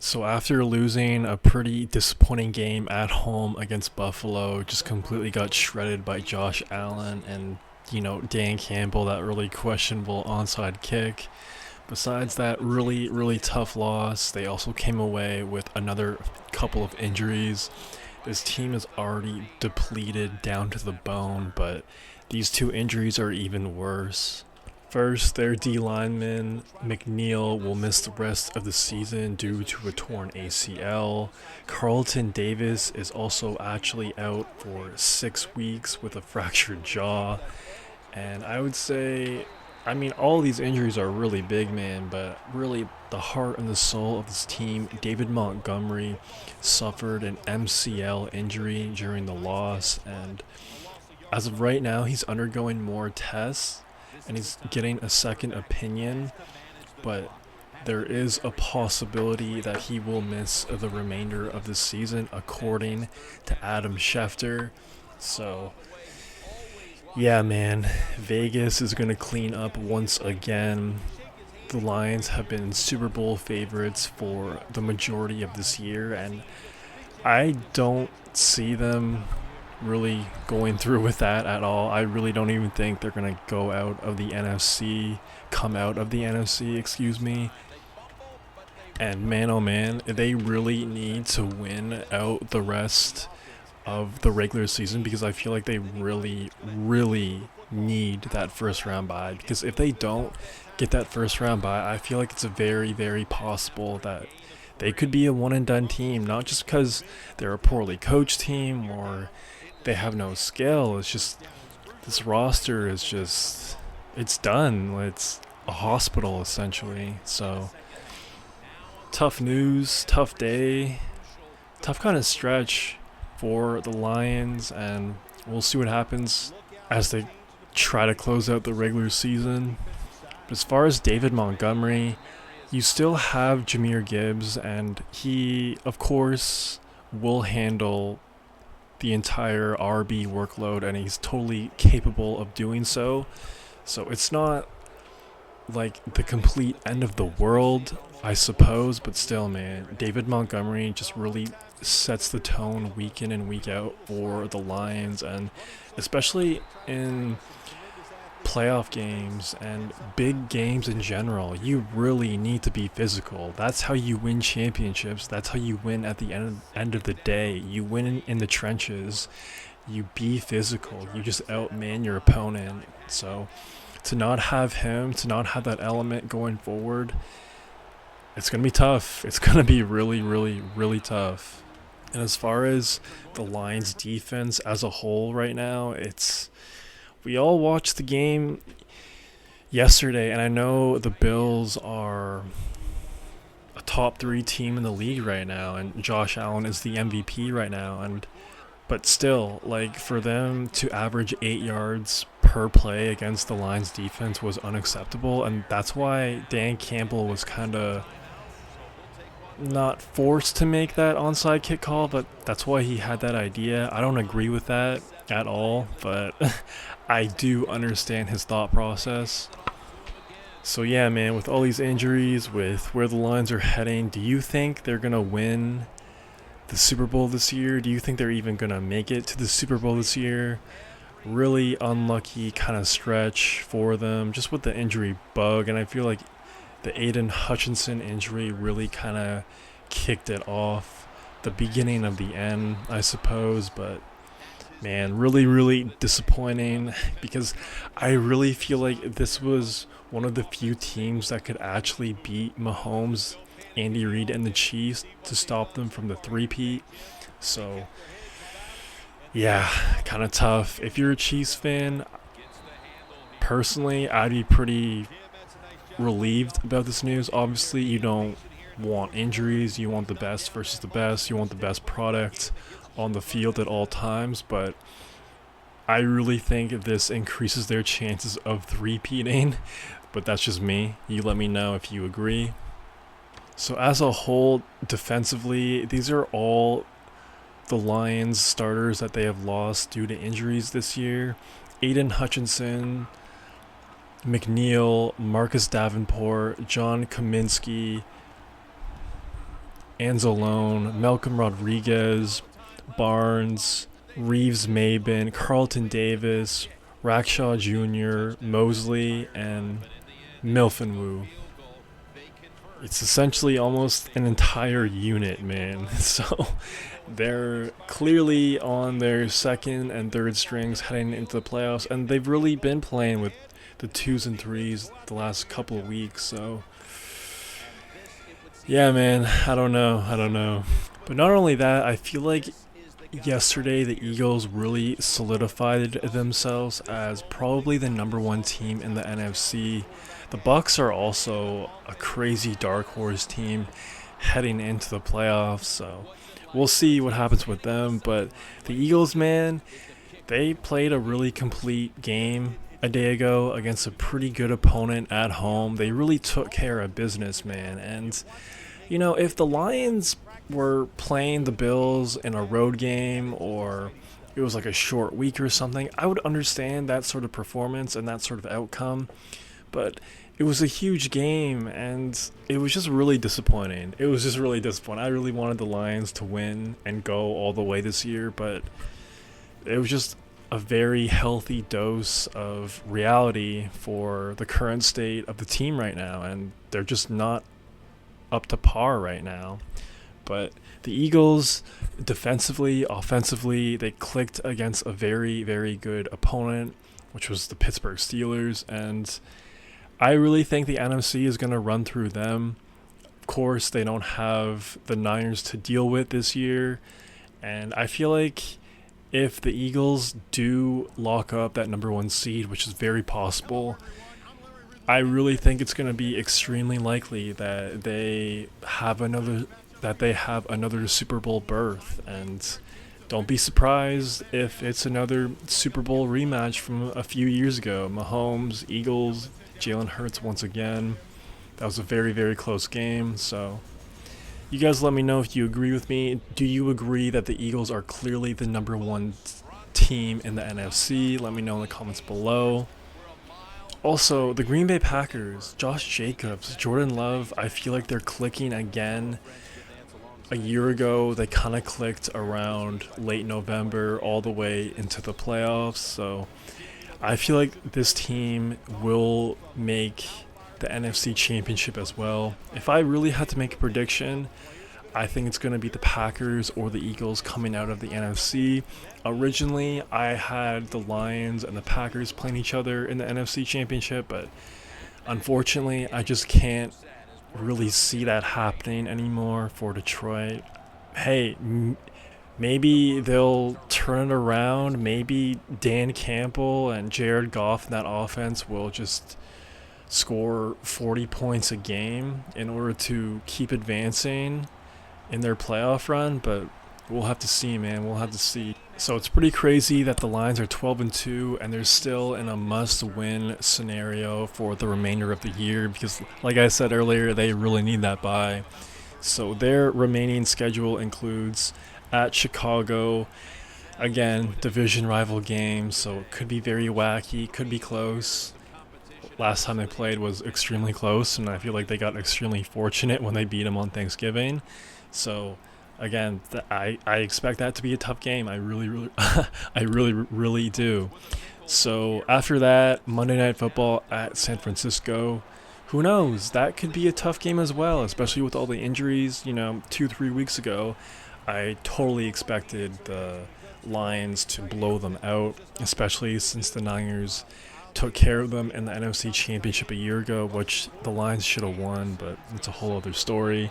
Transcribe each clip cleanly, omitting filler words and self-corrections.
So after losing a pretty disappointing game at home against Buffalo, just completely got shredded by Josh Allen and Dan Campbell, that really questionable onside kick. Besides that really tough loss, they also came away with another couple of injuries. This team is already depleted down to the bone, but these two injuries are even worse. First, their D lineman, McNeil, will miss the rest of the season due to a torn ACL. Carlton Davis is also actually out for 6 weeks with a fractured jaw. And I would say, all these injuries are really big, man, but really the heart and the soul of this team, David Montgomery, suffered an MCL injury during the loss. And as of right now, he's undergoing more tests and he's getting a second opinion, but there is a possibility that he will miss the remainder of the season, according to Adam Schefter. So, yeah, man, Vegas is going to clean up once again. The Lions have been Super Bowl favorites for the majority of this year, and I don't see them really going through with that at all. I really don't even think they're going to come out of the NFC, excuse me. And man, oh man, they really need to win out the rest of the regular season because I feel like they really need that first round bye. Because if they don't get that first round bye, I feel like it's a very possible that they could be a one and done team, not just because they're a poorly coached team or they have no skill. It's just this roster is just it's done. It's a hospital essentially. So tough news, tough day, tough kind of stretch for the Lions, and we'll see what happens as they try to close out the regular season. But as far as David Montgomery, you still have Jahmyr Gibbs, and he, of course, will handle the entire RB workload, and he's totally capable of doing so. So it's not like the complete end of the world, I suppose, but still, man, David Montgomery just really sets the tone week in and week out for the Lions, and especially in playoff games and big games in general, you really need to be physical. That's how you win championships. That's how you win at the end of the day. You win in the trenches. You be physical. You just outman your opponent. So to not have him, to not have that element going forward, it's going to be tough. It's going to be really tough. And as far as the Lions defense as a whole right now, we all watched the game yesterday, and I know the Bills are a top 3 team in the league right now, and Josh Allen is the MVP right now, but still, like, for them to average 8 yards per play against the Lions defense was unacceptable, and that's why Dan Campbell was kind of not forced to make that onside kick call, but that's why he had that idea. I don't agree with that at all, but I do understand his thought process. So yeah, man, with all these injuries, with where the Lions are heading, do you think they're going to win the Super Bowl this year? Do you think they're even going to make it to the Super Bowl this year? Really unlucky kind of stretch for them, just with the injury bug, and I feel like the Aiden Hutchinson injury really kind of kicked it off, the beginning of the end, I suppose. But man, really disappointing, because I really feel like this was one of the few teams that could actually beat Mahomes, Andy Reid, and the Chiefs to stop them from the three-peat. So yeah, kind of tough. If you're a Chiefs fan, personally, I'd be pretty relieved about this news. Obviously, you don't want injuries. You want the best versus the best. You want the best product on the field at all times, but I really think this increases their chances of three-peating, but that's just me. You let me know if you agree. So as a whole, defensively, these are all the Lions starters that they have lost due to injuries this year. Aiden Hutchinson, McNeil, Marcus Davenport, John Kaminsky, Anzalone, Malcolm Rodriguez, Barnes, Reeves Maben, Carlton Davis, Rackshaw Jr., Mosley, and Milfinwoo. It's essentially almost an entire unit, man. So they're clearly on their second and third strings heading into the playoffs, and they've really been playing with the twos and threes the last couple of weeks. So yeah, man, I don't know. But not only that, I feel like yesterday the Eagles really solidified themselves as probably the number one team in the NFC. The Bucks are also a crazy dark horse team heading into the playoffs, so we'll see what happens with them. But the Eagles, man, they played a really complete game a day ago against a pretty good opponent at home. They really took care of business, man. And if the Lions were playing the Bills in a road game, or it was like a short week or something, I would understand that sort of performance and that sort of outcome. But it was a huge game, and it was just really disappointing. I really wanted the Lions to win and go all the way this year, but it was just a very healthy dose of reality for the current state of the team right now, and they're just not up to par right now. But the Eagles, defensively, offensively, they clicked against a very, very good opponent, which was the Pittsburgh Steelers, and I really think the NFC is going to run through them. Of course, they don't have the Niners to deal with this year, and I feel like if the Eagles do lock up that number one seed, which is very possible, I really think it's going to be extremely likely that they have another Super Bowl berth, and don't be surprised if it's another Super Bowl rematch from a few years ago. Mahomes, Eagles, Jalen Hurts once again. That was a very, very close game. So you guys let me know if you agree with me. Do you agree that the Eagles are clearly the number one team in the NFC? Let me know in the comments below. Also, the Green Bay Packers, Josh Jacobs, Jordan Love, I feel like they're clicking again. A year ago, they kind of clicked around late November all the way into the playoffs. So I feel like this team will make the NFC Championship as well. If I really had to make a prediction, I think it's going to be the Packers or the Eagles coming out of the NFC. Originally, I had the Lions and the Packers playing each other in the NFC Championship, but unfortunately, I just can't really see that happening anymore for Detroit. Hey, maybe they'll turn it around. Maybe Dan Campbell and Jared Goff in that offense will just score 40 points a game in order to keep advancing in their playoff run, but we'll have to see, man. We'll have to see. So it's pretty crazy that the Lions are 12-2 and they're still in a must-win scenario for the remainder of the year because, like I said earlier, they really need that bye. So their remaining schedule includes at Chicago, again, division rival games, so it could be very wacky, could be close. Last time they played was extremely close, and I feel like they got extremely fortunate when they beat them on Thanksgiving. So again, I expect that to be a tough game. I really do. So after that, Monday Night Football at San Francisco. Who knows? That could be a tough game as well, especially with all the injuries. 2-3 weeks ago, I totally expected the Lions to blow them out, especially since the Niners took care of them in the NFC Championship a year ago, which the Lions should have won, but it's a whole other story.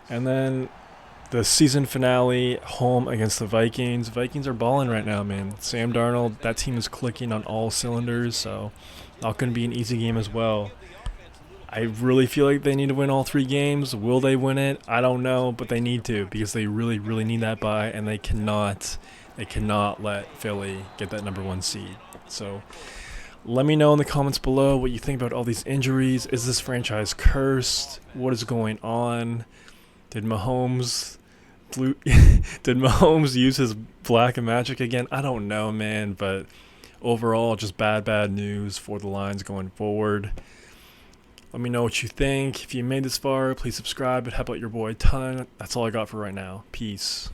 And then the season finale, home against the Vikings. Vikings are balling right now, man. Sam Darnold, that team is clicking on all cylinders, so not going to be an easy game as well. I really feel like they need to win all 3 games. Will they win it? I don't know, but they need to because they really, really need that bye, and they cannot let Philly get that number 1 seed. So let me know in the comments below what you think about all these injuries. Is this franchise cursed? What is going on? Did Mahomes use his black magic again? I don't know, man, but overall, just bad news for the Lions going forward. Let me know what you think. If you made this far, please subscribe and help out your boy a ton. That's all I got for right now. Peace.